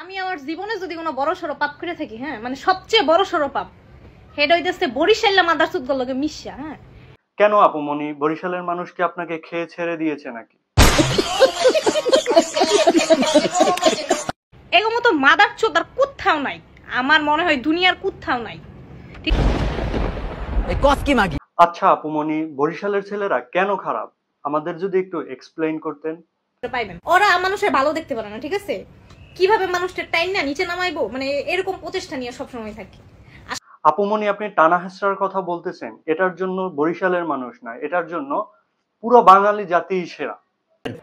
আমি আমার জীবনে যদি কোনো বড় সড়ো পাপ করে থাকি, হ্যাঁ মানে সবচেয়ে বড় সড়ো পাপ সেটা হইতেছে বরিশাল্লা মাদারচুদ গুলোকে মিশা। হ্যাঁ কেন আপুমনি, বরিশালের মানুষ কি আপনাকে খেয়ে ছেড়ে দিয়েছে নাকি? এরকম তো মাদারচুদ আর কোথাও নাই, আমার মনে হয় দুনিয়ার কোথাও নাই। আচ্ছা আপুমনি, বরিশালের ছেলেরা কেন খারাপ আমাদের যদি একটু এক্সপ্লেইন করতেন। পাইবেন ওরা মানুষের ভালো দেখতে পারে না, ঠিক আছে? কিভাবে মানুষটা টাইম না নিচে নামাইবো, মানে এরকম প্রচেষ্টা নিয়ে সবসময় থাকি। আপুমনি, আপনি টানা হেঁচড়ার কথা বলতেছেন, এটার জন্য বরিশালের মানুষ না, এটার জন্য পুরো বাঙালি জাতিই সেরা।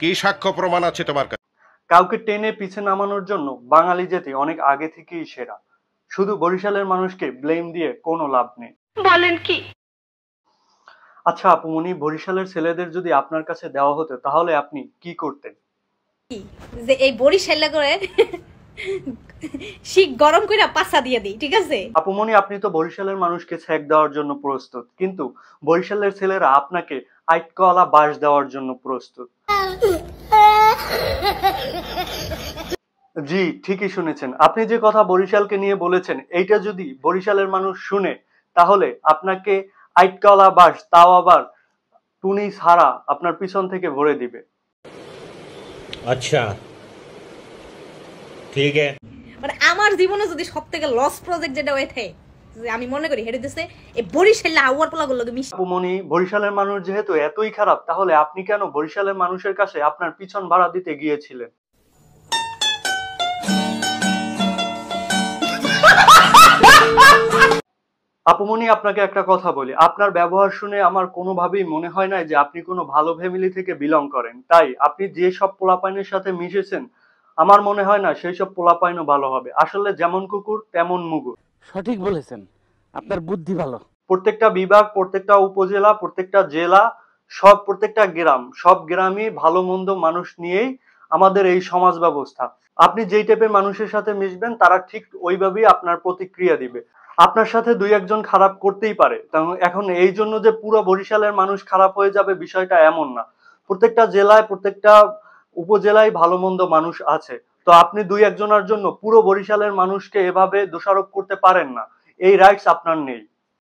কি সাক্ষ্য প্রমাণ আছে তোমার কাছে? কাউকে টেনে পিছে নামানোর জন্য বাঙালি জাতি অনেক আগে থেকেই সেরা। শুধু বরিশালের মানুষকে ব্লেম দিয়ে কোনো লাভ নেই। বলেন কি? আচ্ছা আপুমনি, বরিশালের ছেলেদের যদি আপনার কাছে দেওয়া হতো তাহলে আপনি কি করতেন? যে এই বরিশাল করে শিক গরম করে পাছা দিয়ে দিই, ঠিক আছে? আপুমনি, আপনি তো বরিশালের মানুষকে ছ্যাক দেওয়ার জন্য প্রস্তুত, কিন্তু বরিশালের ছেলেরা আপনাকে আইটকলা বাঁশ দেওয়ার জন্য প্রস্তুত। জি, ঠিকই শুনেছেন। আপনি যে কথা বরিশালকে নিয়ে বলেছেন, এইটা যদি বরিশালের মানুষ শুনে তাহলে আপনাকে আইটকলা বাঁশ, তাও আবার টুনি ছাড়া, আপনার পিছন থেকে ভরে দিবে। अच्छा ठीक है। মানে আমার জীবনে যদি সবথেকে লস প্রজেক্ট যেটা হয়ে থাকে, যে আমি মনে করি হেডে দিছে এই বরিশাল আউয়ার পোলা গুলোকে মিশে। আপুমনি, বরিশালের মানুষ যেহেতু এতই খারাপ, তাহলে আপনি কেন বরিশালের মানুষের কাছে আপনার পিছন ভাড়া দিতে গিয়েছিলেন? আপুমনি, আপনাকে একটা কথা বলি, আপনার ব্যবহার শুনে আমার কোনোভাবেই মনে হয় না যে আপনি কোনো ভালো ফ্যামিলি থেকে বিলং করেন। তাই আপনি যে সব পোলাপাইনের সাথে মিশেছেন, আমার মনে হয় না সেই সব পোলাপাইনও ভালো হবে। আসলে যেমন কুকুর তেমন মুগুর। সঠিক বলেছেন, আপনার বুদ্ধি ভালো। প্রত্যেকটা বিভাগ, প্রত্যেকটা উপজেলা, প্রত্যেকটা জেলা, প্রত্যেকটা গ্রাম, সব গ্রামই ভালো মন্দ মানুষ নিয়েই আমাদের এই সমাজ ব্যবস্থা। আপনি যেই টাইপের মানুষের সাথে মিশবেন, তারা ঠিক ওইভাবেই আপনার প্রতিক্রিয়া দিবে। আপনার সাথে দুই একজন খারাপ করতেই পারে, এখন এই জন্য যে পুরো বরিশালের মানুষ খারাপ হয়ে যাবে বিষয়টা এমন না। প্রত্যেকটা জেলায়, প্রত্যেকটা উপজেলায় ভালো মন্দ মানুষ আছে। তো আপনি দুই একজনের জন্য পুরো বরিশালের মানুষকে এভাবে দোষারোপ করতে পারেন না, এই রাইটস আপনার নেই।